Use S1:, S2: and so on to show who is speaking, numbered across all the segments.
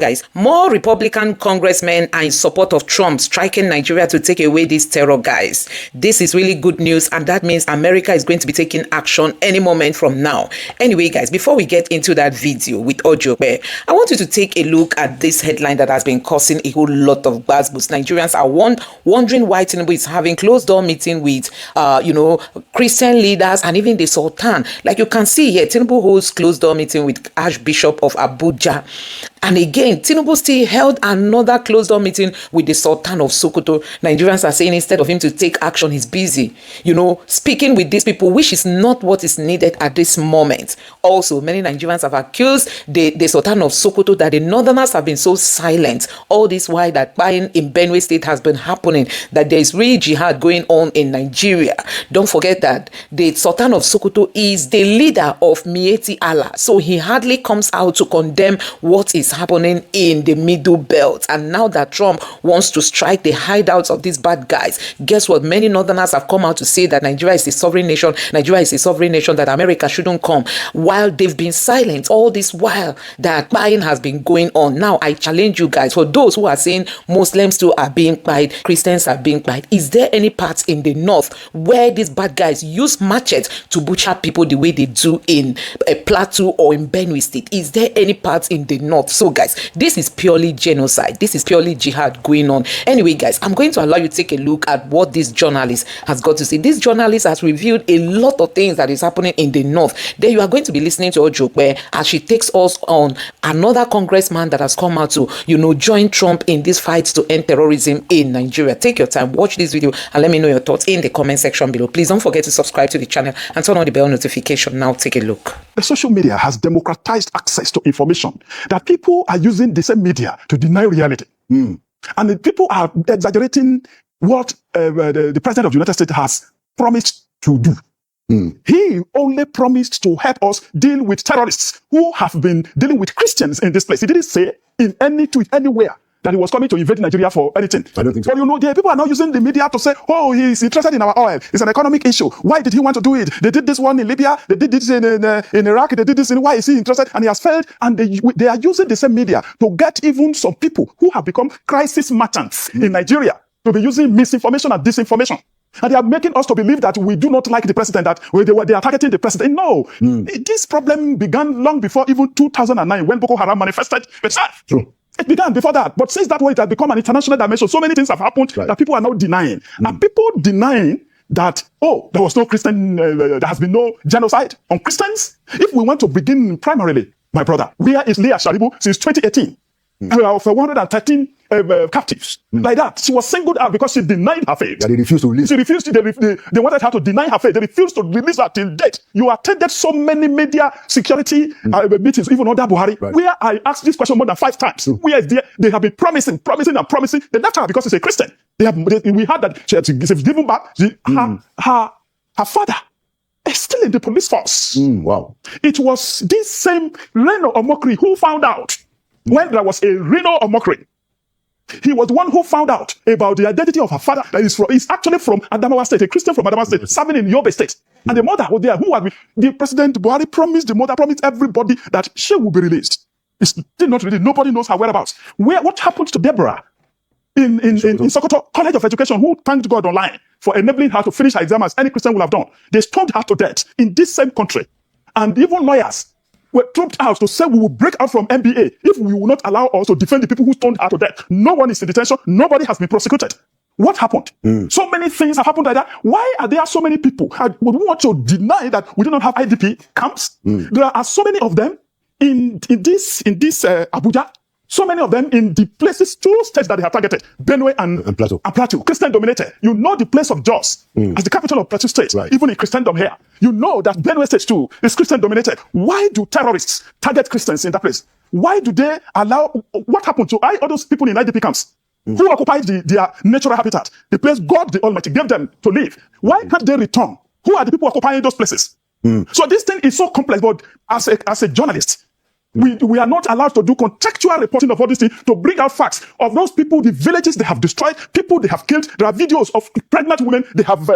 S1: Guys, more Republican congressmen are in support of Trump striking Nigeria to take away these terror guys. This is really good news, and that means America is going to be taking action any moment from now. Anyway, guys, before we get into that video with Ojobe, I want you to take a look at this headline that has been causing a whole lot of buzzwords. Nigerians are wondering why Tinubu is having closed-door meeting with, Christian leaders and even the Sultan. Like you can see here, Tinubu holds closed-door meeting with Archbishop of Abuja. And again, Tinubu still held another closed-door meeting with the Sultan of Sokoto. Nigerians are saying instead of him to take action, he's busy, speaking with these people, which is not what is needed at this moment. Also, many Nigerians have accused the Sultan of Sokoto that the Northerners have been so silent all this while that buying in Benue State has been happening, that there is real jihad going on in Nigeria. Don't forget that the Sultan of Sokoto is the leader of Miyetti Allah, so he hardly comes out to condemn what is happening in the Middle Belt. And now that Trump wants to strike the hideouts of these bad guys, guess what? Many Northerners have come out to say that Nigeria is a sovereign nation. Nigeria is a sovereign nation, that America shouldn't come, while they've been silent all this while that buying has been going on. Now, I challenge you guys, for those who are saying Muslims too are being buyed, Christians are being buyed, is there any part in the north where these bad guys use machetes to butcher people the way they do in a Plateau or in Benue State? Is there any part in the north? So guys, this is purely genocide. This is purely jihad going on. Anyway, guys, I'm going to allow you to take a look at what this journalist has got to say. This journalist has revealed a lot of things that is happening in the north. Then you are going to be listening to Ojobe as she takes us on another congressman that has come out to, join Trump in this fight to end terrorism in Nigeria. Take your time, watch this video, and let me know your thoughts in the comment section below. Please don't forget to subscribe to the channel and turn on the bell notification. Now take a look.
S2: The social media has democratized access to information that people are using the same media to deny reality. And the people are exaggerating what the president of the United States has promised to do. He only promised to help us deal with terrorists who have been dealing with Christians in this place. He didn't say in any tweet anywhere that he was coming to invade Nigeria for anything. I don't think so. But the people are now using the media to say, oh, he's interested in our oil. It's an economic issue. Why did he want to do it? They did this one in Libya. They did this in Iraq. They did this in, why is he interested? And he has failed. And they are using the same media to get even some people who have become crisis merchants in Nigeria to be using misinformation and disinformation. And they are making us to believe that we do not like the president, that they are targeting the president. No, this problem began long before even 2009 when Boko Haram manifested itself. True. It began before that, but since that way it has become an international dimension. So many things have happened that people are now denying. And people denying that, there was no Christian, there has been no genocide on Christians. If we want to begin primarily, my brother, where is Leah Sharibu since 2018? For 113 captives. Like that. She was singled out because she denied her faith.
S3: They refused to release.
S2: She refused. They wanted her to deny her faith. They refused to release her till date. You attended so many media security meetings, even under Buhari, where I asked this question more than 5 times. Where is they have been promising. They left her because she's a Christian. We heard that she's given back. Her father is still in the police force.
S3: Wow.
S2: It was this same Reno Omokri who found out when there was a Reno Omokri. He was the one who found out about the identity of her father. That is actually from Adamawa State, a Christian from Adamawa State, serving in Yobe State. And the mother was there, the President Buhari promised, the mother promised everybody that she will be released. It's still not released. Nobody knows her whereabouts. What happened to Deborah in Sokoto College of Education, who thanked God online for enabling her to finish her exam as any Christian would have done? They stoned her to death in this same country. And even lawyers were trooped out to say we will break out from NBA if we will not allow us to defend the people who stoned her to death. No one is in detention. Nobody has been prosecuted. What happened? So many things have happened like that. Why are there so many people who want to deny that we do not have IDP camps? There are so many of them in this Abuja. So many of them in the places, 2 states that they have targeted, Benue and Plateau, Christian dominated. You know the place of Jos as the capital of Plateau State, even in Christendom here. You know that Benue State too is Christian dominated. Why do terrorists target Christians in that place? Why do they allow, what happened to all those people in IDP camps who occupied their natural habitat, the place God the Almighty gave them to live? Why can't they return? Who are the people occupying those places? So this thing is so complex, but as a journalist, We are not allowed to do contextual reporting of all these things, to bring out facts of those people, the villages they have destroyed, people they have killed. There are videos of pregnant women they have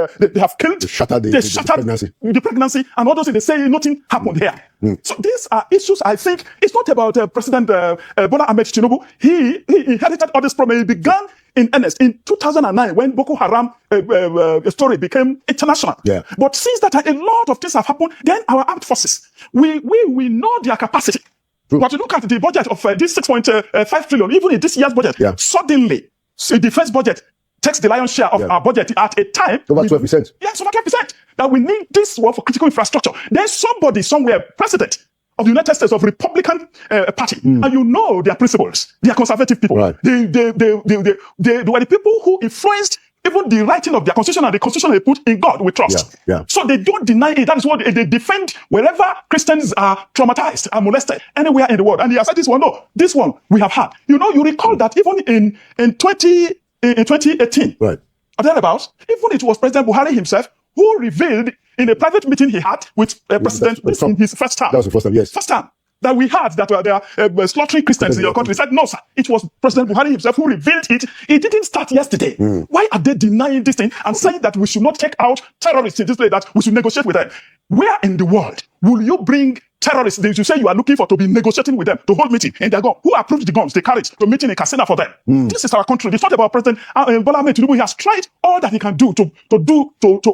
S2: killed.
S3: They shattered
S2: the pregnancy, and all those things. They say nothing happened here. So these are issues. I think it's not about President Bola Ahmed Tinubu. He inherited all this problem. He began in earnest in 2009 when Boko Haram story became international.
S3: Yeah.
S2: But since that time, a lot of things have happened. Then our armed forces, we know their capacity. But you look at the budget of this 6.5 trillion, even in this year's budget, suddenly the defense budget takes the lion's share of our budget at a time.
S3: Over 12%.
S2: Yes, over 12%. That we need this one for critical infrastructure. There's somebody somewhere, president of the United States of Republican Party, and you know their principles. They are conservative people.
S3: Right.
S2: They were the people who influenced even the writing of their constitution, and the constitution they put in God we trust. So they don't deny it. That is what they defend wherever Christians are traumatized, are molested, anywhere in the world. And he has said this one, no, this one we have had. You know, you recall that even in 2018,
S3: right,
S2: or thereabouts, even it was President Buhari himself who revealed in a private meeting he had with President in his first term.
S3: That was the first time, yes.
S2: First time. That we had that they are slaughtering Christians in your country. He said, no, sir. It was President Buhari himself who revealed it. It didn't start yesterday. Why are they denying this thing and saying that we should not take out terrorists in this way, that we should negotiate with them? Where in the world will you bring terrorists that you say you are looking for to be negotiating with them, to hold meeting in their gun? Who approved the guns they carried to meeting in Katsina for them? This is our country. It's not about President Bola Ahmed Tinubu. He has tried all that he can do to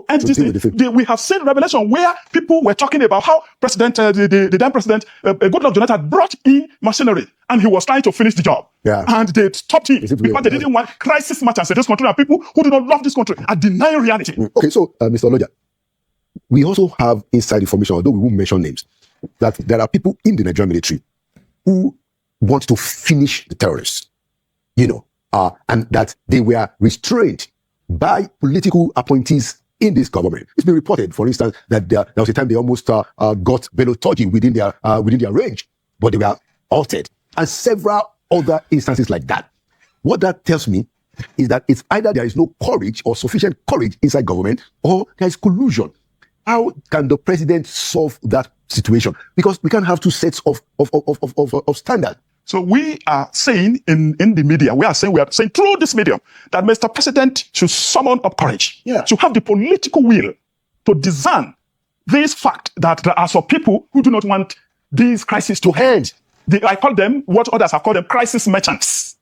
S2: end this thing. We have seen revelation where people were talking about how the then president, Goodluck Jonathan, brought in machinery and he was trying to finish the job. And they stopped him because they didn't want crisis merchants in this country, and people who do not love this country are denying reality.
S3: Okay, so Mr. Oloja, we also have inside information, although we won't mention names, that there are people in the Nigerian military who want to finish the terrorists, and that they were restrained by political appointees in this government. It's been reported, for instance, that there was a time they almost got Bello Turji within their range, but they were altered, and several other instances like that. What that tells me is that it's either there is no courage or sufficient courage inside government, or there is collusion. How can the president solve that situation? Because we can't have two sets of standards.
S2: So we are saying in the media, we are saying through this medium that Mr. President should summon up courage, should have the political will to discern this fact that there are some people who do not want these crises to end. I call them, what others have called them, crisis merchants.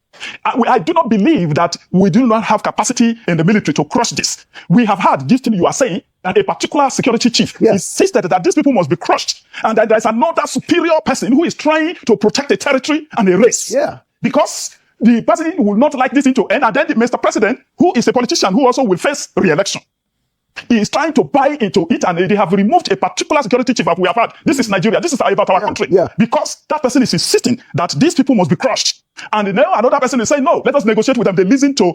S2: I do not believe that we do not have capacity in the military to crush this. We have had this thing you are saying, that a particular security chief insisted that these people must be crushed, and that there is another superior person who is trying to protect a territory and a race. Because the president will not like this thing to end, and then Mr. President, who is a politician who also will face re-election, he is trying to buy into it, and they have removed a particular security chief that we have had. This is Nigeria. This is about our country. Because that person is insisting that these people must be crushed. And now another person is saying, no, let us negotiate with them. They listen to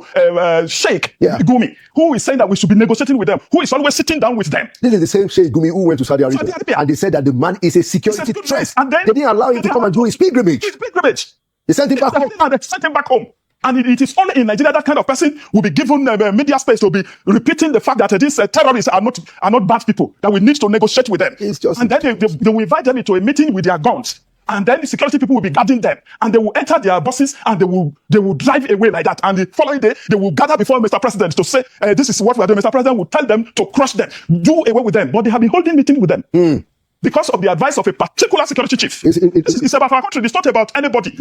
S2: Sheikh Gumi, who is saying that we should be negotiating with them, who is always sitting down with them.
S3: This is the same Sheikh Gumi who went to Saudi Arabia. And they said that the man is a security threat. And then they didn't allow him to come and do his pilgrimage. They sent him back home.
S2: They sent him back home. And it is only in Nigeria that kind of person will be given media space to be repeating the fact that these terrorists are not bad people, that we need to negotiate with them. And then they will invite them into a meeting with their guns. And then the security people will be guarding them. And they will enter their buses and they will drive away like that. And the following day, they will gather before Mr. President to say, this is what we are doing. Mr. President will tell them to crush them, do away with them. But they have been holding meetings with them. Because of the advice of a particular security chief. It's about our country. It's not about anybody.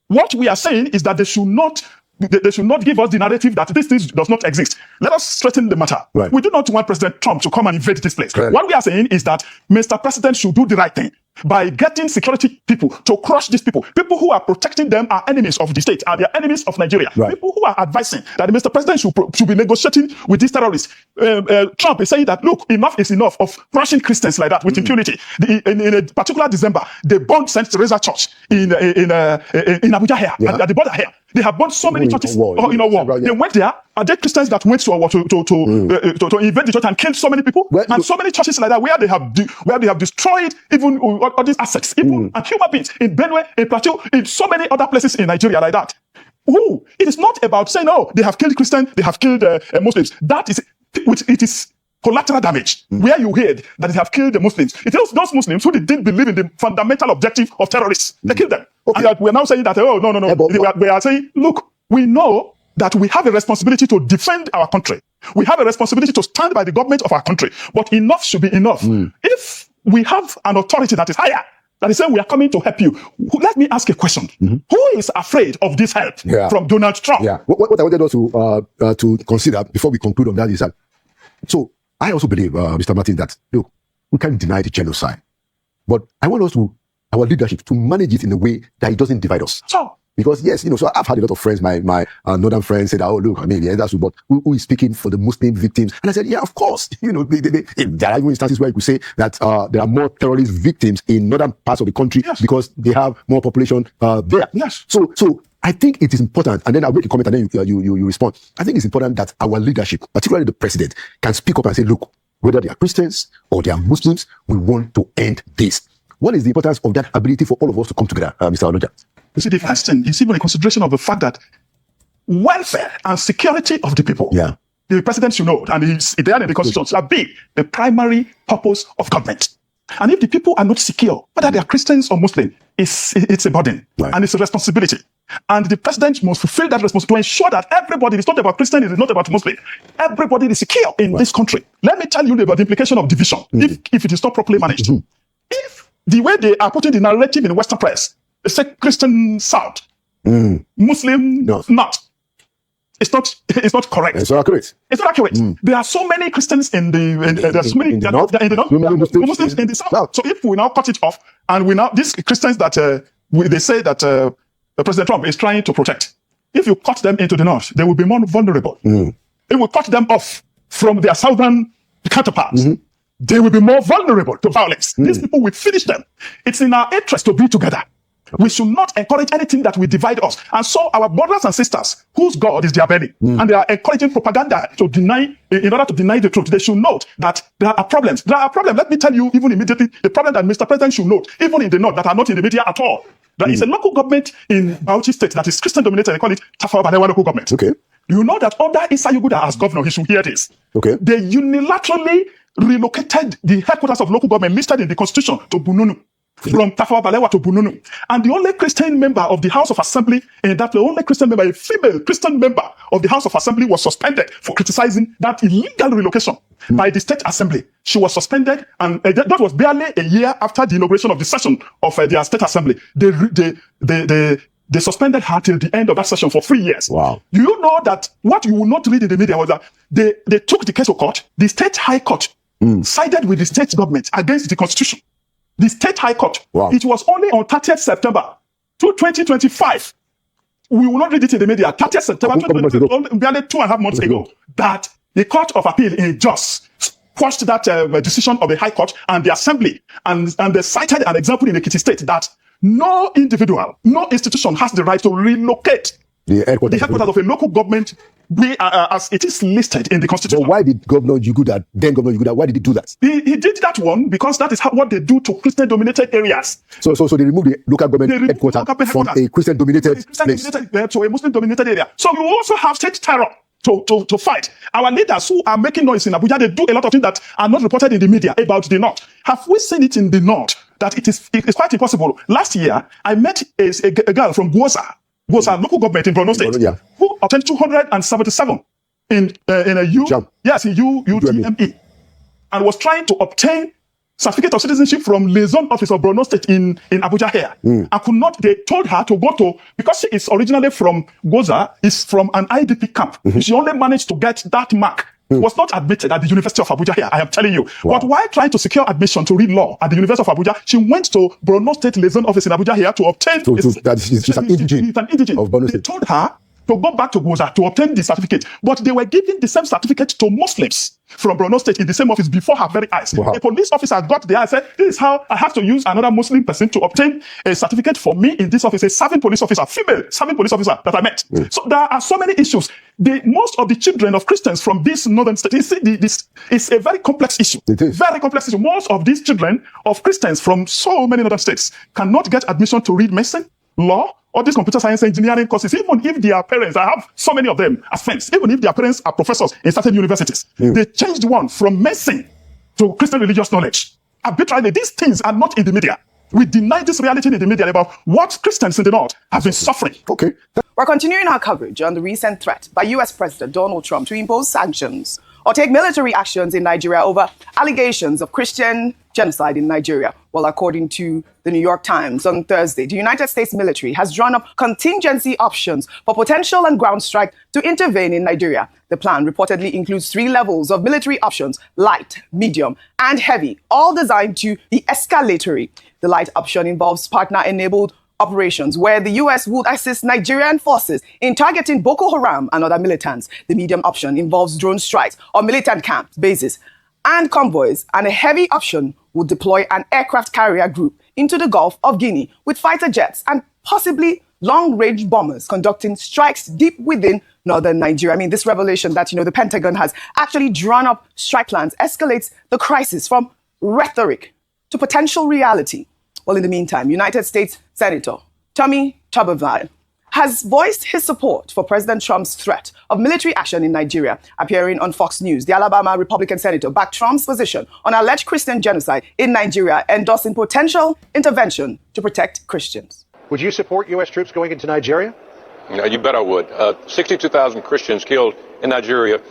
S2: What we are saying is that they should not give us the narrative that this thing does not exist. Let us straighten the matter. We do not want President Trump to come and invade this place. What we are saying is that Mr. President should do the right thing by getting security people to crush these people. People who are protecting them are enemies of the state, are the enemies of Nigeria. People who are advising that Mr. President should be negotiating with these terrorists. Trump is saying that, look, enough is enough of crushing Christians like that with impunity. In a particular December, they burned St. Teresa Church in Abuja here, at the border here. They have burned so many churches in a war. They went there. Are there Christians that went to a war to invade the church and killed so many people? And so many churches like that where they have destroyed even all these assets, even and human beings in Benue, in Plateau, in so many other places in Nigeria like that. It is not about saying, oh, they have killed Christians, they have killed Muslims. It is collateral damage, where you heard that they have killed the Muslims. It is those Muslims who didn't believe in the fundamental objective of terrorists. They killed them.
S3: Okay.
S2: And we're now saying that, oh, no. We are saying, look, we know that we have a responsibility to defend our country. We have a responsibility to stand by the government of our country. But enough should be enough. If we have an authority that is higher, that is saying we are coming to help you, let me ask a question. Who is afraid of this help from Donald Trump?
S3: Yeah. What I wanted us to consider before we conclude on that is that, so I also believe, Mr. Martin, that look, we can't deny the genocide, but I want our leadership to manage it in a way that it doesn't divide us. Because yes, so I've had a lot of friends, my northern friends said, oh, look, I mean, yeah, that's but who is speaking for the Muslim victims? And I said, yeah, of course. There are even instances where you could say that there are more terrorist victims in northern parts of the country because they have more population there.
S2: Yes.
S3: So I think it is important, and then I'll make a comment and then you respond. I think it's important that our leadership, particularly the president, can speak up and say, look, whether they are Christians or they are Muslims, we want to end this. What is the importance of that ability for all of us to come together, Mr. Onoja?
S2: You see, the first thing is even a consideration of the fact that welfare and security of the people, the president should know, and it's there in the constitution, shall be the primary purpose of government. And if the people are not secure, whether they are Christians or Muslim, it's a burden and it's a responsibility. And the president must fulfill that responsibility to ensure that everybody, it's not about Christian, it's not about Muslim, everybody is secure in this country. Let me tell you about the implication of division if it is not properly managed. If the way they are putting the narrative in the Western press, they say Christian South, Muslim North. It's not correct.
S3: It's not accurate.
S2: It's not accurate. There are so many Christians in the north, Muslims in the south. So if we now cut it off, and we now these Christians that they say that President Trump is trying to protect, if you cut them into the north, they will be more vulnerable. It will cut them off from their southern counterparts. They will be more vulnerable to violence. These people will finish them. It's in our interest to be together. We should not encourage anything that will divide us. And so our brothers and sisters, whose God is their belly, and they are encouraging propaganda to deny, in order to deny the truth, they should note that there are problems. There are problems. Let me tell you, even immediately, the problem that Mr. President should note, even in the north, that are not in the media at all. There is a local government in Bauchi State that is Christian dominated. They call it Tafawa Balewa local government.
S3: Okay.
S2: You know that under Issa Yuguda as governor, he should hear this.
S3: Okay.
S2: They unilaterally relocated the headquarters of local government listed in the constitution to Bununu. From Tafawa Balewa to Bununu. And the only Christian member of the House of Assembly, the only Christian member, a female Christian member of the House of Assembly, was suspended for criticizing that illegal relocation by the State Assembly. She was suspended, and that was barely a year after the inauguration of the session of their State Assembly. They suspended her till the end of that session for 3 years.
S3: Wow.
S2: Do you know that what you will not read in the media was that they took the case to court, the State High Court sided with the state government against the Constitution. The State High Court.
S3: Wow.
S2: It was only on 30th September 2025. We will not read it in the media. 30th September 2025, barely 2.5 months ago, that the Court of Appeal in Jos quashed that decision of the High Court and the Assembly, and they cited an example in Ekiti State that no individual, no institution has the right to relocate the headquarters of a local government as it is listed in the Constitution.
S3: But why did Governor Yuguda, why did he do that?
S2: He did that one because that is what they do to Christian-dominated areas.
S3: So they removed the local government headquarters from a Christian-dominated place.
S2: To a Muslim-dominated area. So you also have state terror to fight. Our leaders who are making noise in Abuja, they do a lot of things that are not reported in the media about the North. Have we seen it in the North that it's quite impossible? Last year, I met a girl from Gwoza local government in Borno State, who obtained 277 in a UTME, and was trying to obtain certificate of citizenship from liaison office of Borno State in Abuja here. And could not, they told her to go to, because she is originally from Gwoza, is from an IDP camp. She only managed to get that mark. Was not admitted at the University of Abuja here, I am telling you.
S3: Wow.
S2: But while trying to secure admission to read law at the University of Abuja, she went to Borno State liaison office in Abuja here to obtain...
S3: She's an indigent of Borno State.
S2: They told her to go back to Gwoza to obtain the certificate, but they were giving the same certificate to Muslims from Borno State in the same office before her very eyes.
S3: Wow.
S2: A police officer got there and said, this is how I have to use another Muslim person to obtain a certificate for me in this office, a serving police officer, female serving police officer that I met. So there are so many issues. Most of the children of Christians from this northern state, this is a very complex issue.
S3: It is.
S2: Very complex issue. Most of these children of Christians from so many northern states cannot get admission to read medicine, law, or these computer science engineering courses, even if their parents, I have so many of them as friends, even if their parents are professors in certain universities, they changed one from medicine to Christian religious knowledge. Arbitrarily, these things are not in the media. We deny this reality in the media about what Christians in the North have been suffering.
S3: Okay.
S4: We're continuing our coverage on the recent threat by US President Donald Trump to impose sanctions or take military actions in Nigeria over allegations of Christian genocide in Nigeria. Well, according to the New York Times on Thursday, the United States military has drawn up contingency options for potential and ground strike to intervene in Nigeria. The plan reportedly includes 3 levels of military options: light, medium, and heavy, all designed to be escalatory. The light option involves partner-enabled operations where the U.S. would assist Nigerian forces in targeting Boko Haram and other militants. The medium option involves drone strikes on militant camps, bases, and convoys. And a heavy option would deploy an aircraft carrier group into the Gulf of Guinea with fighter jets and possibly long-range bombers conducting strikes deep within northern Nigeria. I mean, this revelation that, the Pentagon has actually drawn up strike plans escalates the crisis from rhetoric to potential reality. Well, in the meantime, United States Senator Tommy Tuberville has voiced his support for President Trump's threat of military action in Nigeria. Appearing on Fox News, the Alabama Republican senator backed Trump's position on alleged Christian genocide in Nigeria, endorsing potential intervention to protect Christians.
S5: Would you support U.S. troops going into Nigeria?
S6: You bet I would. 62,000 Christians killed in Nigeria,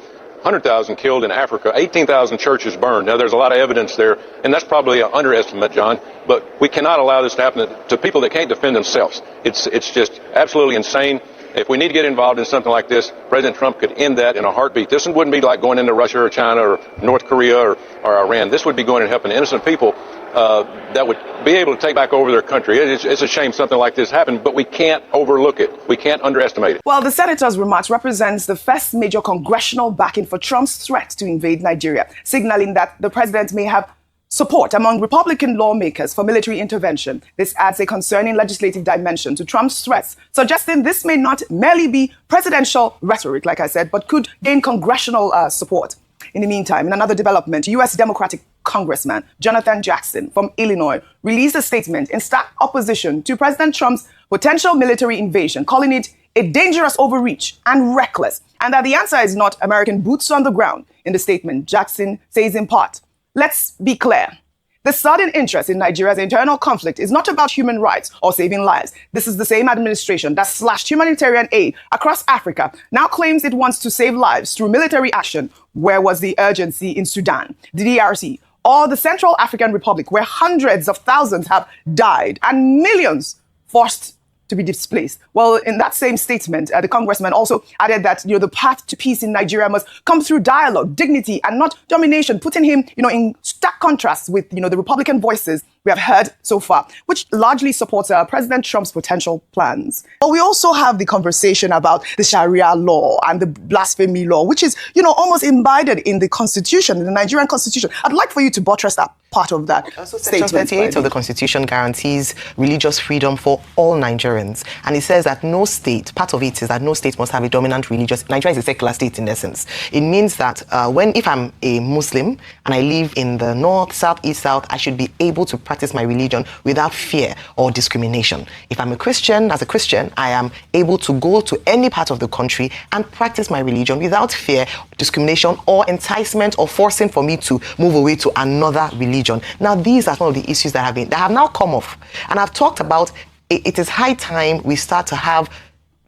S6: 100,000 killed in Africa, 18,000 churches burned. Now, there's a lot of evidence there, and that's probably an underestimate, John, but we cannot allow this to happen to people that can't defend themselves. It's just absolutely insane. If we need to get involved in something like this, President Trump could end that in a heartbeat. This wouldn't be like going into Russia or China or North Korea or Iran. This would be going and helping innocent people that would be able to take back over their country. It's a shame something like this happened, but we can't overlook it. We can't underestimate it.
S4: Well, the senator's remarks represents the first major congressional backing for Trump's threat to invade Nigeria, signaling that the president may have support among Republican lawmakers for military intervention. This adds a concerning legislative dimension to Trump's threats, suggesting this may not merely be presidential rhetoric, like I said, but could gain congressional support. In the meantime, in another development, U.S. Democratic Congressman Jonathan Jackson from Illinois released a statement in stark opposition to President Trump's potential military invasion, calling it a dangerous overreach and reckless, and that the answer is not American boots on the ground. In the statement, Jackson says in part, "Let's be clear. The sudden interest in Nigeria's internal conflict is not about human rights or saving lives. This is the same administration that slashed humanitarian aid across Africa, now claims it wants to save lives through military action. Where was the urgency in Sudan, the DRC, or the Central African Republic, where hundreds of thousands have died and millions forced to be displaced?" Well, in that same statement, the congressman also added that, the path to peace in Nigeria must come through dialogue, dignity, and not domination, putting him, in stark contrast with, the Republican voices we have heard so far, which largely supports President Trump's potential plans. But we also have the conversation about the Sharia law and the blasphemy law, which is, almost embedded in the Constitution, in the Nigerian Constitution. I'd like for you to buttress that part of that
S7: Section 38 of the Constitution guarantees religious freedom for all Nigerians. And it says that no state, part of it is that no state must have a dominant religious. Nigeria is a secular state in essence. It means that if I'm a Muslim and I live in the north, south, east, south, I should be able to practice my religion without fear or discrimination. If I'm a Christian, as a Christian, I am able to go to any part of the country and practice my religion without fear, discrimination, or enticement or forcing for me to move away to another religion. Now, these are some of the issues that have now come off. And I've talked about it is high time we start to have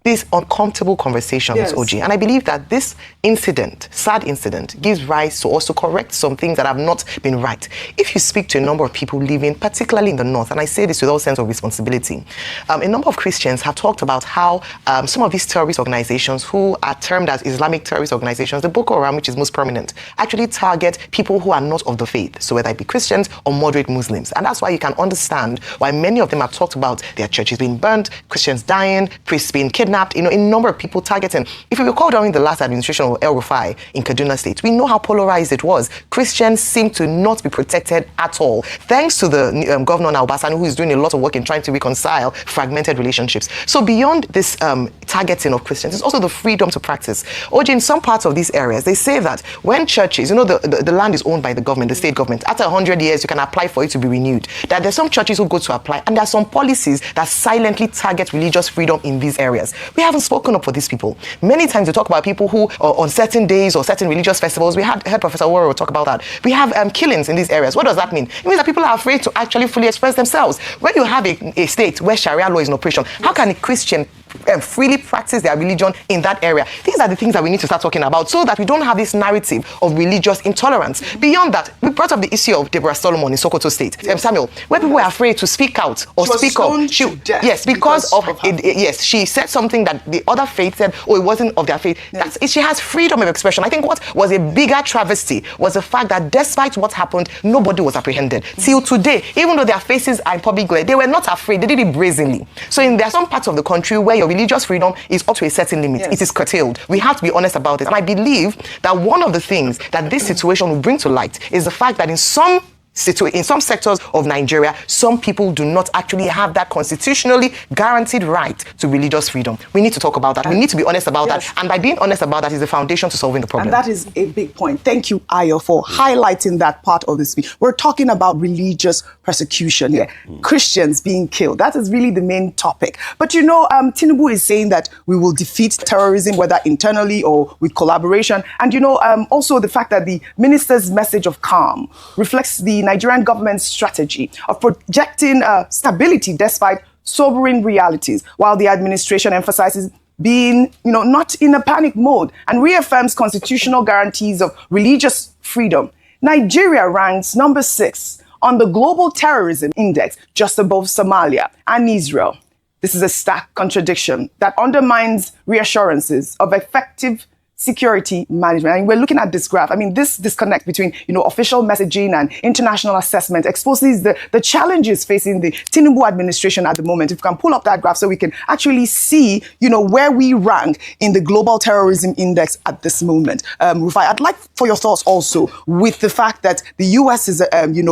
S7: these uncomfortable conversations, yes. OG. And I believe that this incident, sad incident, gives rise to also correct some things that have not been right. If you speak to a number of people living, particularly in the north, and I say this with all sense of responsibility, a number of Christians have talked about how some of these terrorist organizations who are termed as Islamic terrorist organizations, the Boko Haram, which is most prominent, actually target people who are not of the faith. So whether it be Christians or moderate Muslims. And that's why you can understand why many of them have talked about their churches being burnt, Christians dying, priests being kidnapped, a number of people targeting. If you recall during the last administration of El Rufai in Kaduna State, we know how polarized it was. Christians seem to not be protected at all, thanks to the governor Obasani, who is doing a lot of work in trying to reconcile fragmented relationships. So beyond this targeting of Christians. It's also the freedom to practice. OJ, in some parts of these areas, they say that when churches, the land is owned by the government, the state government, after 100 years, you can apply for it to be renewed. That there's some churches who go to apply, and there are some policies that silently target religious freedom in these areas. We haven't spoken up for these people. Many times we talk about people who, on certain days or certain religious festivals, we heard Professor Waro talk about that. We have killings in these areas. What does that mean? It means that people are afraid to actually fully express themselves. When you have a state where Sharia law is in operation, how can a Christian freely practice their religion in that area? These are the things that we need to start talking about so that we don't have this narrative of religious intolerance. Beyond that, we brought up the issue of Deborah Solomon in Sokoto State, Samuel, where people were afraid to speak out or speak up. Yes, because of yes, she said something that the other faith said, it wasn't of their faith. Yes. She has freedom of expression. I think what was a bigger travesty was the fact that despite what happened, nobody was apprehended. Till today, even though their faces are in public glare, they were not afraid. They did it brazenly. So there are some parts of the country where your religious freedom is up to a certain limit. Yes. It is curtailed. We have to be honest about it. And I believe that one of the things that this situation will bring to light is the fact that in some sectors of Nigeria, some people do not actually have that constitutionally guaranteed right to religious freedom. We need to talk about that. We need to be honest about that. And by being honest about that is the foundation to solving the problem.
S4: And that is a big point. Thank you, Ayo, for highlighting that part of the speech. We're talking about religious persecution here. Christians being killed. That is really the main topic. But Tinubu is saying that we will defeat terrorism, whether internally or with collaboration. And also the fact that the minister's message of calm reflects the Nigerian government's strategy of projecting stability despite sobering realities, while the administration emphasizes being, not in a panic mode and reaffirms constitutional guarantees of religious freedom. Nigeria ranks number 6 on the Global Terrorism Index, just above Somalia and Israel. This is a stark contradiction that undermines reassurances of effective security management. And we're looking at this graph. I mean, this disconnect between, official messaging and international assessment exposes the challenges facing the Tinubu administration at the moment. If you can pull up that graph so we can actually see, where we rank in the Global Terrorism Index at this moment. Rufai, I'd like for your thoughts also with the fact that the US is,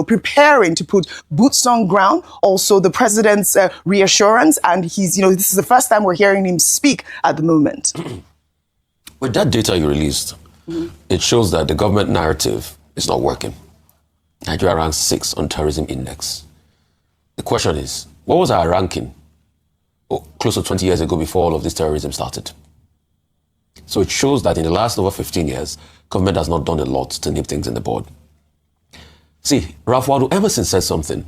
S4: preparing to put boots on ground. Also, the president's reassurance, and he's, this is the first time we're hearing him speak at the moment.
S8: With that data you released, it shows that the government narrative is not working. Nigeria ranks 6 on terrorism index. The question is, what was our ranking close to 20 years ago before all of this terrorism started? So it shows that in the last over 15 years, government has not done a lot to nip things in the bud. See, Ralph Waldo Emerson said something,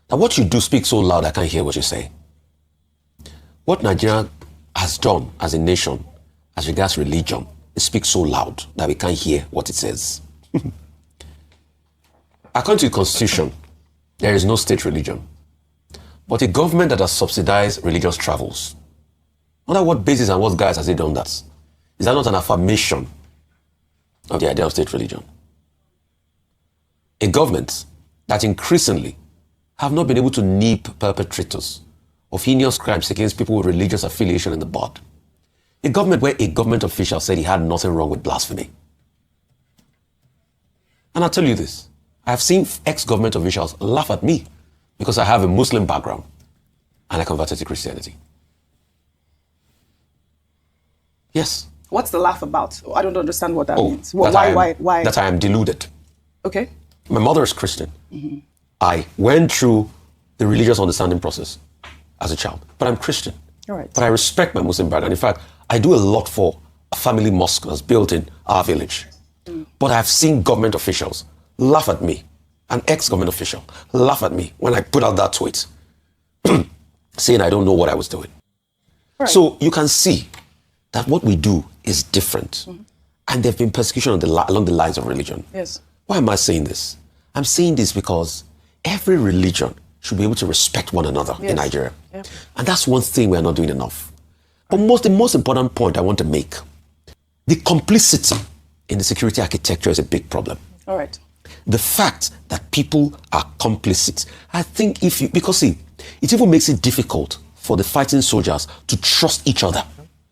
S8: that what you do speaks so loud I can't hear what you say. What Nigeria has done as a nation as regards religion, it speaks so loud that we can't hear what it says. According to the Constitution, there is no state religion, but a government that has subsidized religious travels. On what basis and what guise has it done that? Is that not an affirmation of the idea of state religion? A government that increasingly have not been able to nip perpetrators of heinous crimes against people with religious affiliation in the bud. A government where a government official said he had nothing wrong with blasphemy. And I'll tell you this, I have seen ex-government officials laugh at me because I have a Muslim background and I converted to Christianity. Yes.
S4: What's the laugh about? I don't understand what that means.
S8: Why? That I am deluded.
S4: Okay.
S8: My mother is Christian. I went through the religious understanding process as a child, but I'm Christian.
S4: All right.
S8: But I respect my Muslim background. In fact, I do a lot for a family mosque that's built in our village. But I've seen government officials laugh at me, an ex-government official, laugh at me when I put out that tweet, saying I don't know what I was doing. Right. So you can see that what we do is different. And there have been persecution along the lines of religion.
S4: Yes.
S8: Why am I saying this? I'm saying this because every religion should be able to respect one another in Nigeria. Yeah. And that's one thing we are not doing enough. But the most important point I want to make, the complicity in the security architecture is a big problem.
S4: All right.
S8: The fact that people are complicit, I think because it even makes it difficult for the fighting soldiers to trust each other.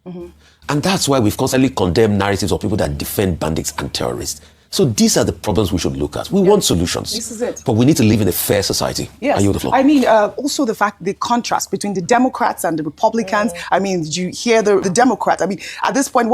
S8: And that's why we've constantly condemned narratives of people that defend bandits and terrorists. So these are the problems we should look at. We want solutions.
S4: This is it.
S8: But we need to live in a fair society.
S4: Yes.
S8: Are you on the floor?
S4: I mean, also the contrast between the Democrats and the Republicans. I mean, did you hear the Democrats? I mean, at this point,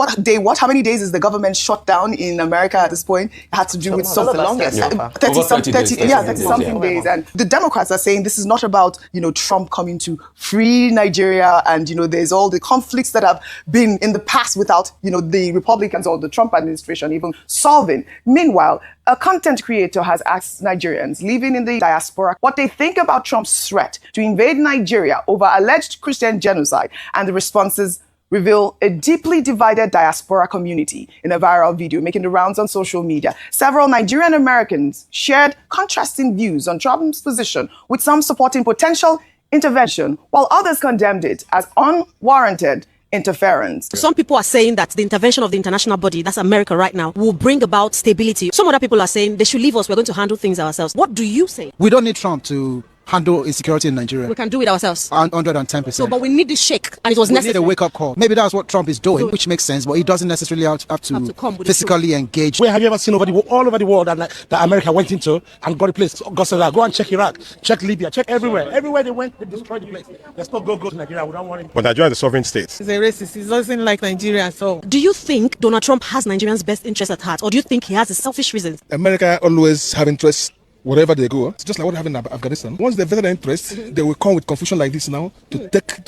S4: how many days is the government shut down in America at this point? It had to do with something.
S7: The longest.
S4: 30 something days. And the Democrats are saying this is not about, Trump coming to free Nigeria and, there's all the conflicts that have been in the past without, the Republicans or the Trump administration even solving. Meanwhile, a content creator has asked Nigerians living in the diaspora what they think about Trump's threat to invade Nigeria over alleged Christian genocide, and the responses reveal a deeply divided diaspora community in a viral video making the rounds on social media. Several Nigerian Americans shared contrasting views on Trump's position, with some supporting potential intervention, while others condemned it as unwarranted interference.
S9: Some people are saying that the intervention of the international body, that's America right now, will bring about stability. Some other people are saying they should leave us, we're going to handle things ourselves. What do you say?
S10: We don't need Trump to handle insecurity in Nigeria.
S9: We can do it ourselves.
S10: 110%.
S9: So, but we need the shake, and it was necessary.
S10: We need a wake-up call. Maybe that's what Trump is doing, which makes sense, but he doesn't necessarily have to physically engage.
S11: Where have you ever seen all over the world that America went into and got a place? Go and check Iraq, check Libya, check everywhere. Everywhere they went, they destroyed the place. Let's not go to Nigeria. We don't want it.
S12: But Nigeria is a sovereign state.
S13: He's a racist. He doesn't like Nigeria at all.
S9: Do you think Donald Trump has Nigerians' best interest at heart, or do you think he has a selfish reason?
S12: America always have interests wherever they go. It's just like what happened in Afghanistan. Once they've vetted their interests, they will come with confusion like this now to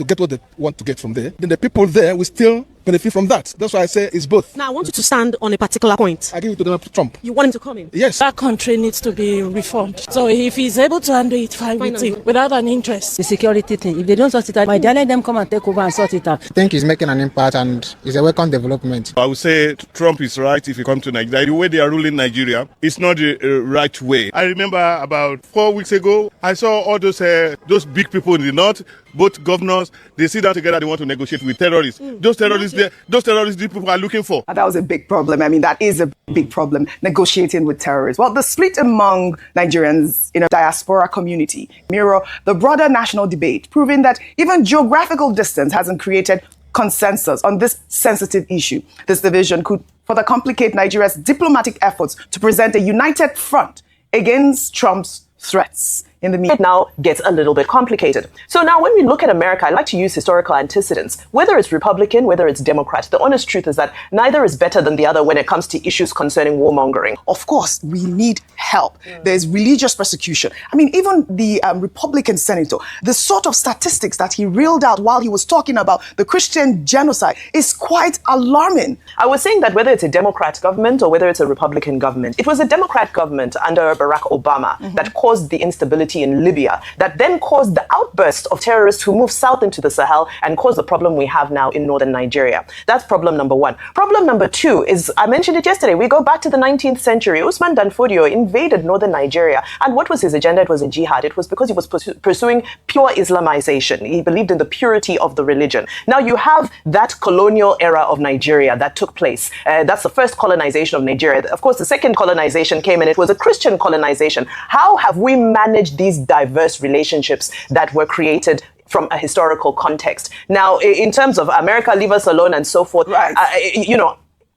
S12: get what they want to get from there. Then the people there will still benefit from that. That's why I say it's both.
S9: Now, I want you to stand on a particular point.
S12: I give it to Donald Trump.
S9: You want him to come in?
S12: Yes.
S13: That country needs to be reformed. So if he's able to handle it, fine with him, without an interest.
S14: The security thing, if they don't sort it out, they let them come and take over and sort it out.
S15: I think he's making an impact and it's a welcome development.
S12: I would say Trump is right if he comes to Nigeria. The way they are ruling Nigeria is not the right way. I remember about 4 weeks ago, I saw all those big people in the north, both governors, they sit down together, they want to negotiate with terrorists. Those terrorists, the people are looking for.
S4: That was a big problem. I mean, that is a big problem, negotiating with terrorists. Well, the split among Nigerians in a diaspora community mirror the broader national debate, proving that even geographical distance hasn't created consensus on this sensitive issue. This division could further complicate Nigeria's diplomatic efforts to present a united front against Trump's threats. In the media,
S7: it now gets a little bit complicated. So now when we look at America, I like to use historical antecedents. Whether it's Republican, whether it's Democrat, the honest truth is that neither is better than the other when it comes to issues concerning warmongering.
S4: Of course, we need help. There's religious persecution. I mean, even the Republican senator, the sort of statistics that he reeled out while he was talking about the Christian genocide is quite alarming.
S7: I was saying that whether it's a Democrat government or whether it's a Republican government, it was a Democrat government under Barack Obama that caused the instability in Libya, that then caused the outburst of terrorists who moved south into the Sahel and caused the problem we have now in northern Nigeria. That's problem number one. Problem number two is, I mentioned it yesterday, we go back to the 19th century. Usman Dan Fodio invaded northern Nigeria. And what was his agenda? It was a jihad. It was because he was pursuing pure Islamization. He believed in the purity of the religion. Now you have that colonial era of Nigeria that took place. That's the first colonization of Nigeria. Of course, the second colonization came and it was a Christian colonization. How have we managed these diverse relationships that were created from a historical context? Now, in terms of America, leave us alone and so forth,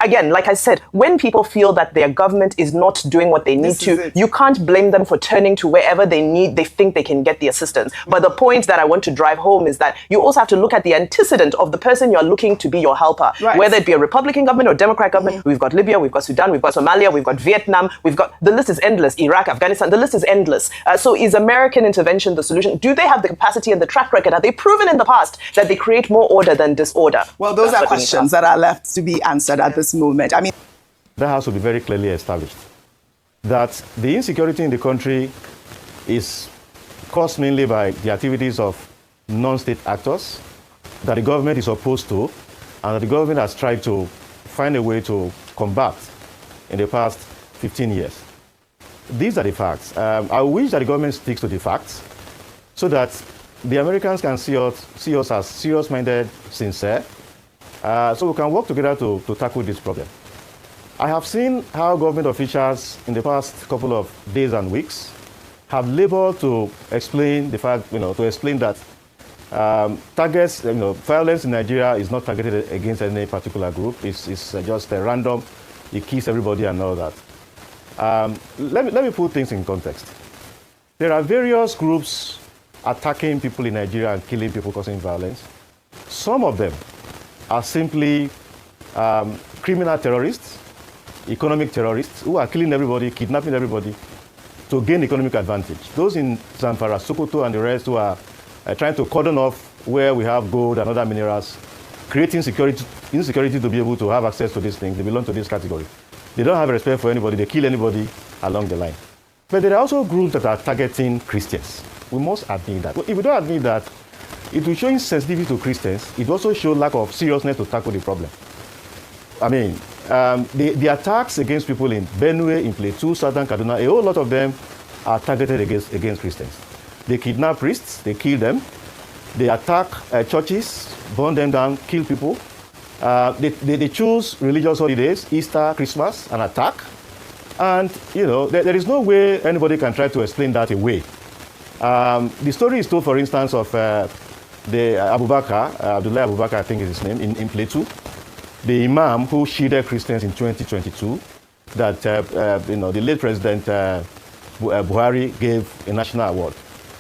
S7: again, like I said, when people feel that their government is not doing what they need to, you can't blame them for turning to wherever they think they can get the assistance. But the point that I want to drive home is that you also have to look at the antecedent of the person you're looking to be your helper, whether it be a Republican government or Democrat government. We've got Libya, we've got Sudan, we've got Somalia, we've got Vietnam, the list is endless, Iraq, Afghanistan, the list is endless. So is American intervention the solution? Do they have the capacity and the track record? Have they proven in the past that they create more order than disorder?
S4: Well, those are questions that are left to be answered at this moment. I mean,
S16: that has to be very clearly established that the insecurity in the country is caused mainly by the activities of non-state actors that the government is opposed to and that the government has tried to find a way to combat in the past 15 years. These are the facts. I wish that the government sticks to the facts so that the Americans can see us as serious-minded, sincere, so we can work together to tackle this problem. I have seen how government officials in the past couple of days and weeks have labored to explain the fact, to explain that targets, violence in Nigeria is not targeted against any particular group. It's just random. It kills everybody and all that. Let me put things in context. There are various groups attacking people in Nigeria and killing people, causing violence. Some of them are simply criminal terrorists, economic terrorists, who are killing everybody, kidnapping everybody to gain economic advantage. Those in Zamfara, Sokoto, and the rest who are trying to cordon off where we have gold and other minerals, creating insecurity to be able to have access to these things, they belong to this category. They don't have respect for anybody, they kill anybody along the line. But there are also groups that are targeting Christians. We must admit that. If we don't admit that, it will show insensitivity to Christians. It also shows lack of seriousness to tackle the problem. I mean, the attacks against people in Benue, in Plateau, Southern Kaduna, a whole lot of them are targeted against Christians. They kidnap priests, they kill them, they attack churches, burn them down, kill people. They choose religious holidays, Easter, Christmas, and attack. And, you know, there is no way anybody can try to explain that away. The story is told, for instance, of the Abubakar, Abdullah Abubakar, I think is his name, in Plateau, the imam who shielded Christians in 2022, that, the late President Buhari gave a national award.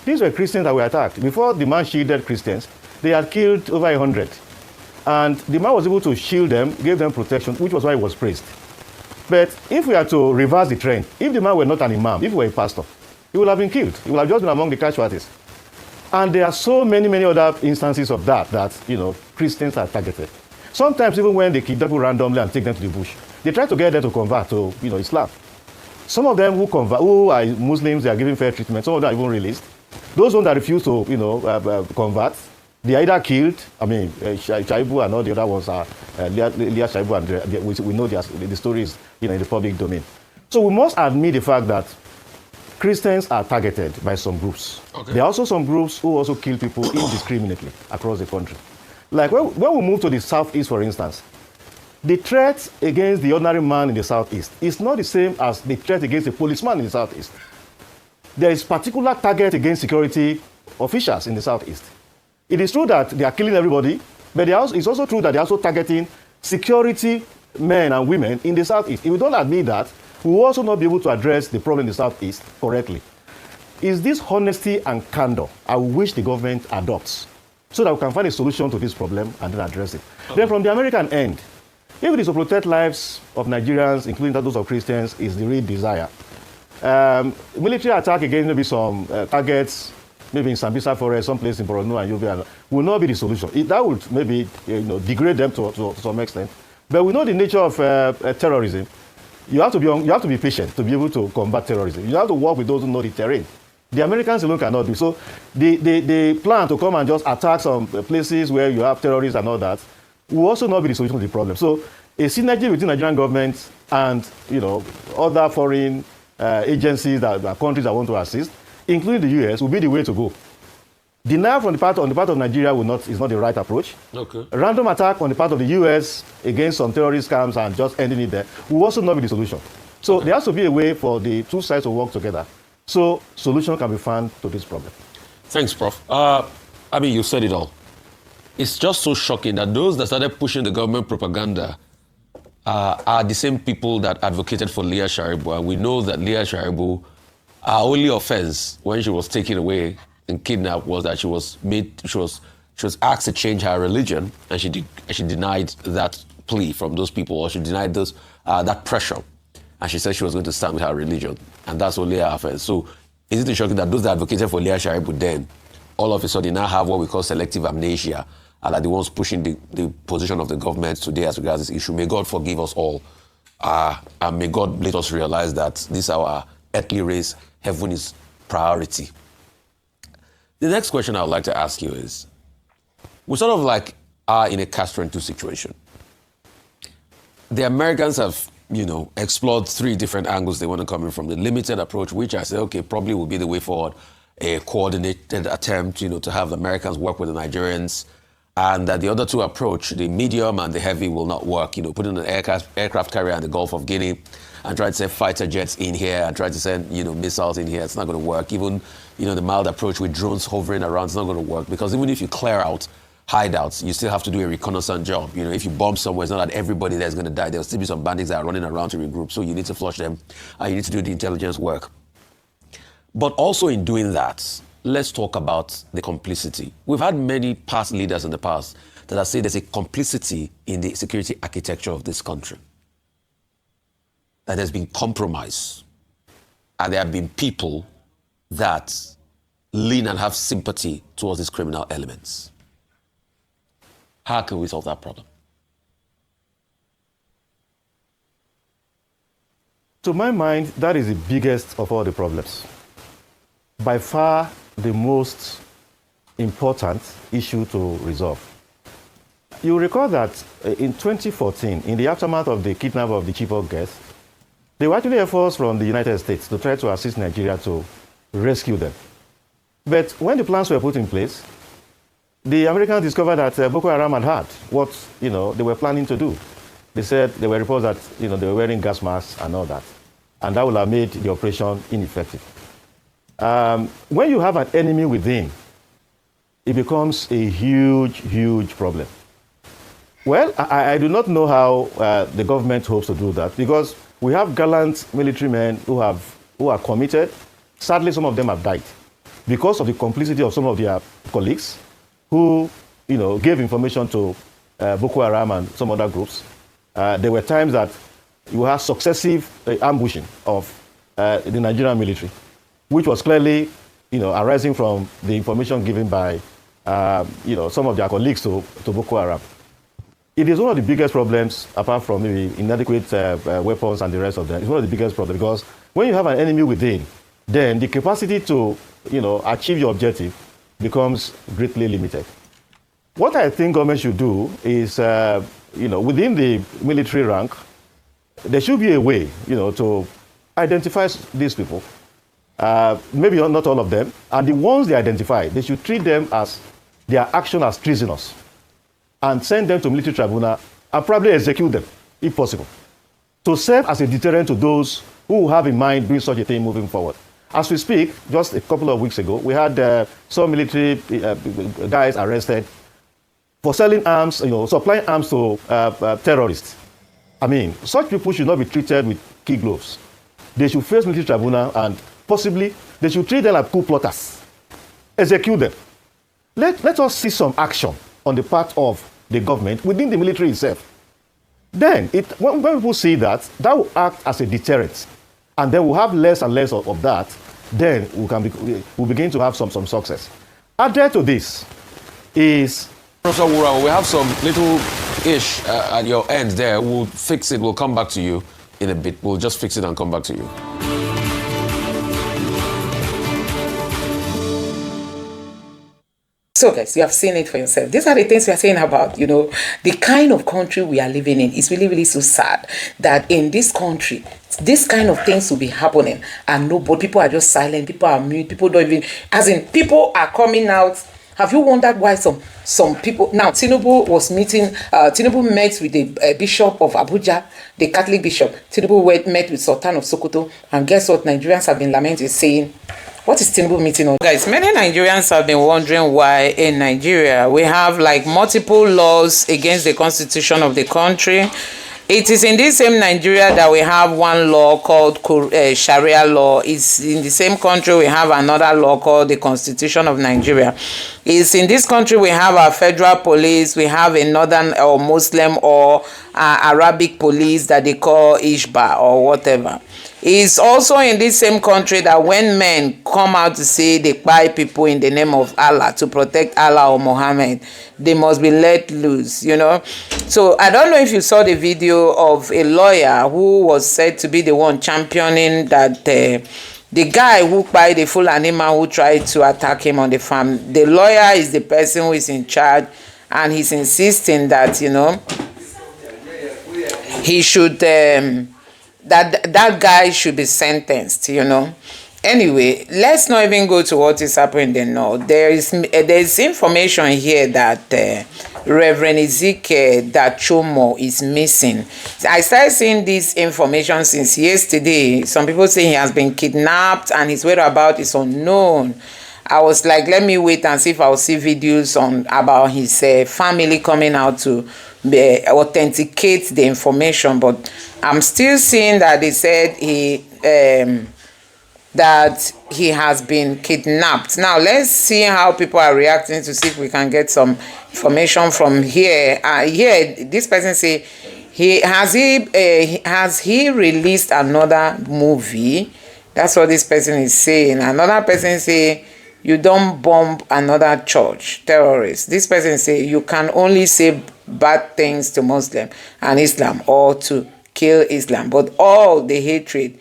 S16: These were Christians that were attacked. Before the man shielded Christians, they had killed over 100. And the man was able to shield them, gave them protection, which was why he was praised. But if we are to reverse the trend, if the man were not an imam, if he were a pastor, he would have been killed. He would have just been among the casualties. And there are so many other instances of that, Christians are targeted. Sometimes even when they kidnap people randomly and take them to the bush, they try to get them to convert to, Islam. Some of them who are Muslims, they are given fair treatment. Some of them are even released. Those ones that refuse to, convert, they are either killed. I mean, Shaibu and all the other ones are, Leah Shaibu, and we know the stories, in the public domain. So we must admit the fact that Christians are targeted by some groups. Okay. There are also some groups who also kill people indiscriminately across the country. Like when we move to the southeast, for instance, the threat against the ordinary man in the southeast is not the same as the threat against a policeman in the southeast. There is particular target against security officials in the southeast. It is true that they are killing everybody, but it's also true that they are also targeting security men and women in the southeast. If we don't admit that, we will also not be able to address the problem in the southeast correctly. Is this honesty and candor I wish the government adopts so that we can find a solution to this problem and then address it. Okay. Then from the American end, if it is to protect lives of Nigerians, including those of Christians, is the real desire. Military attack against maybe some targets, maybe in Sambisa Forest, someplace in Borno and Yobe, will not be the solution. That would maybe degrade them to some extent. But we know the nature of terrorism. You have to be patient to be able to combat terrorism. You have to work with those who know the terrain. The Americans alone cannot do so. They plan to come and just attack some places where you have terrorists and all that will also not be the solution to the problem. So a synergy between Nigerian government and other foreign agencies, that countries that want to assist, including the US, will be the way to go. Denial on the part of Nigeria is not the right approach. Okay. A random attack on the part of the US against some terrorist camps and just ending it there will also not be the solution. So okay. There has to be a way for the two sides to work together so solution can be found to this problem.
S8: Thanks, Prof. You said it all. It's just so shocking that those that started pushing the government propaganda are the same people that advocated for Leah Sharibu. And we know that Leah Sharibu, her only offense when she was taken away and kidnapped was that she was asked to change her religion, and she denied that plea from those people, or she denied that pressure, and she said she was going to stand with her religion, and that's only her offense. So is it shocking that those that advocated for Leah Sharibu then all of a sudden now have what we call selective amnesia and are the ones pushing the position of the government today as regards this issue? May God forgive us all, and may God let us realize that this is our earthly race. Heaven is priority. The next question I would like to ask you is, we sort of are in a catch-22 situation. The Americans have, explored three different angles they want to come in from. The limited approach, which I say, okay, probably will be the way forward. A coordinated attempt, to have the Americans work with the Nigerians. And that the other two approach, the medium and the heavy, will not work. Putting an aircraft carrier in the Gulf of Guinea and try to send fighter jets in here and try to send, missiles in here. It's not going to work. Even, the mild approach with drones hovering around, it's not going to work. Because even if you clear out hideouts, you still have to do a reconnaissance job. You know, if you bomb somewhere, it's not that everybody there is going to die. There'll still be some bandits that are running around to regroup. So you need to flush them. You need to do the intelligence work. But also in doing that, let's talk about the complicity. We've had many past leaders in the past that have said there's a complicity in the security architecture of this country. That there's been compromise. And there have been people that lean and have sympathy towards these criminal elements. How can we solve that problem?
S16: To my mind, that is the biggest of all the problems. By far, the most important issue to resolve. You recall that in 2014, in the aftermath of the kidnapping of the Chibok girls, there were actually efforts from the United States to try to assist Nigeria to rescue them. But when the plans were put in place, the Americans discovered that Boko Haram had what they were planning to do. They said there were reports that they were wearing gas masks and all that, and that would have made the operation ineffective. When you have an enemy within, it becomes a huge, huge problem. Well, I do not know how the government hopes to do that, because we have gallant military men who are committed. Sadly, some of them have died because of the complicity of some of their colleagues who gave information to Boko Haram and some other groups. There were times that you had successive ambushing of the Nigerian military, which was clearly arising from the information given by some of their colleagues to Boko Haram. It is one of the biggest problems, apart from maybe inadequate weapons and the rest of them. It's one of the biggest problems, because when you have an enemy within, then the capacity to achieve your objective becomes greatly limited. What I think government should do is, within the military rank, there should be a way, to identify these people. Maybe not all of them, and the ones they identify, they should treat them as their action as treasonous, and send them to military tribunal and probably execute them, if possible, to serve as a deterrent to those who have in mind doing such a thing moving forward. As we speak, just a couple of weeks ago, we had some military guys arrested for selling arms, supplying arms to terrorists. I mean, such people should not be treated with kid gloves. They should face military tribunal, and possibly they should treat them like coup plotters. Execute them. Let us see some action on the part of the government within the military itself. Then, when people see that, that will act as a deterrent. And then we'll have less and less of that. Then we'll begin to have some success. Added to this is...
S8: Professor Wura, we have some little ish at your end there. We'll fix it. We'll come back to you in a bit. We'll just fix it and come back to you.
S1: So guys, you have seen it for yourself. These are the things we are saying about, the kind of country we are living in. It's really, really so sad that in this country, this kind of things will be happening, and people are just silent, people are mute, people don't even, people are coming out. Have you wondered why some people, now Tinubu was meeting, Tinubu met with the Bishop of Abuja, the Catholic Bishop. Tinubu met with Sultan of Sokoto, and guess what? Nigerians have been lamenting, saying, what is Tinubu meeting on? Guys, many Nigerians have been wondering why in Nigeria we have multiple laws against the constitution of the country. It is in this same Nigeria that we have one law called Sharia law. It's in the same country we have another law called the Constitution of Nigeria. It's in this country we have our federal police, we have a northern or Muslim or Arabic police that they call Ishba or whatever. It's also in this same country that when men come out to say they buy people in the name of Allah to protect Allah or Muhammad, they must be let loose, So I don't know if you saw the video of a lawyer who was said to be the one championing that the guy who buy the full animal who tried to attack him on the farm. The lawyer is the person who is in charge, and he's insisting that, he should... that guy should be sentenced, Anyway, let's not even go to what is happening there now. There is information here that Reverend Ezekiel Dachomo is missing. I started seeing this information since yesterday. Some people say he has been kidnapped and his whereabouts is unknown. I was like, let me wait and see if I'll see videos on about his family coming out to authenticate the information. But I'm still seeing that they said that he has been kidnapped. Now let's see how people are reacting to see if we can get some information from here. Here, this person say has he released another movie? That's what this person is saying. Another person say, you don't bomb another church, terrorists. This person say, you can only say bad things to Muslim and Islam or to kill Islam. But all the hatred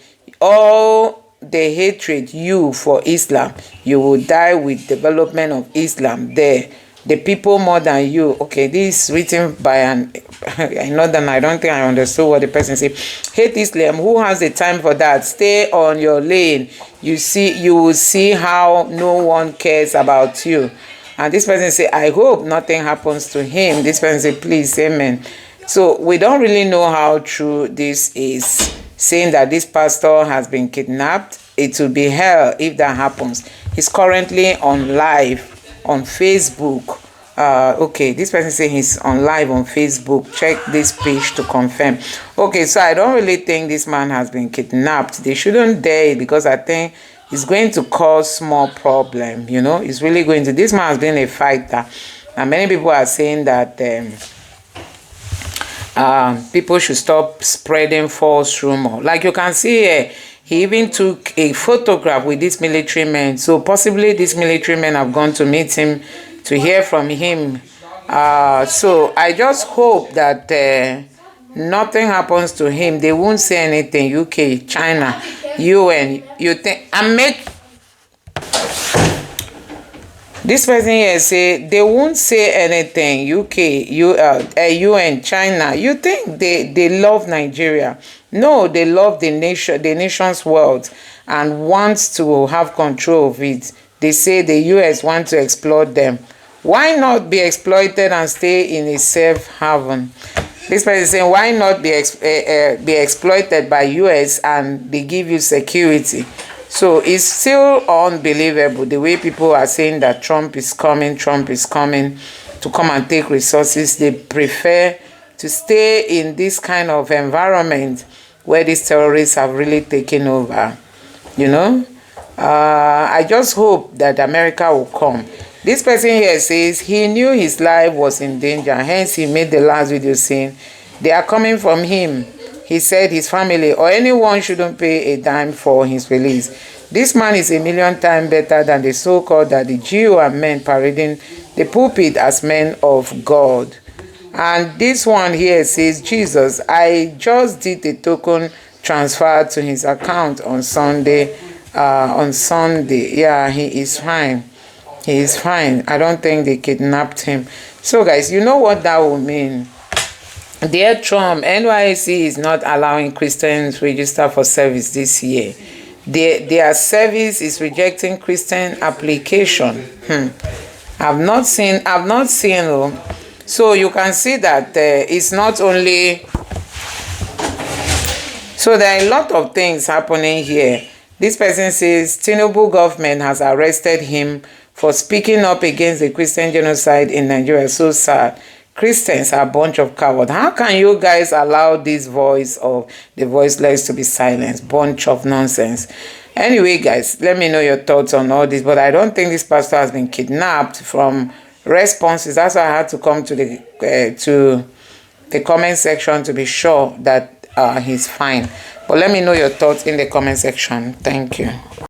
S1: you for Islam, you will die with development of Islam there. The people more than you. Okay, this is written by an I know that I don't think I understood what the person said. Hate Islam. Who has the time for that? Stay on your lane. You will see how no one cares about you. And this person say, I hope nothing happens to him. This person say, please, amen. So we don't really know how true this is, saying that this pastor has been kidnapped. It will be hell if that happens. He's currently on live on Facebook. Okay, this person saying he's on live on Facebook. Check this page to confirm. Okay, so I don't really think this man has been kidnapped. They shouldn't dare it, because I think it's going to cause more problem. You know, it's really going to. This man has been a fighter, and many people are saying that people should stop spreading false rumor. Like you can see here, he even took a photograph with this military man. So possibly these military men have gone to meet him, to hear from him. So I just hope that nothing happens to him. They won't say anything. UK, China, UN. You think I make this person here say they won't say anything. UK, UN, China. You think they love Nigeria? No, they love the nation's wealth and wants to have control of it. They say the US want to exploit them. Why not be exploited and stay in a safe haven? This person is saying, why not be exploited by US and they give you security? So it's still unbelievable the way people are saying that Trump is coming to come and take resources. They prefer to stay in this kind of environment where these terrorists have really taken over. You know, I just hope that America will come. This person here says he knew his life was in danger, hence he made the last video saying they are coming from him. He said his family or anyone shouldn't pay a dime for his release. This man is a million times better than the so-called that the Jew and men parading the pulpit as men of God. And this one here says, Jesus, I just did a token transfer to his account on Sunday. Yeah, he is fine. He is fine. I don't think they kidnapped him. So guys, you know what that will mean. Dear Trump, NYC is not allowing Christians register for service this year. Their service is rejecting Christian application. I've not seen. So you can see that it's not only. So there are a lot of things happening here. This person says Tinubu government has arrested him for speaking up against the Christian genocide in Nigeria. So sad. Christians are a bunch of cowards. How can you guys allow this voice of the voiceless to be silenced? Bunch of nonsense. Anyway, guys, let me know your thoughts on all this. But I don't think this pastor has been kidnapped. From responses, that's why I had to come to the comment section to be sure that he's fine. But let me know your thoughts in the comment section. Thank you.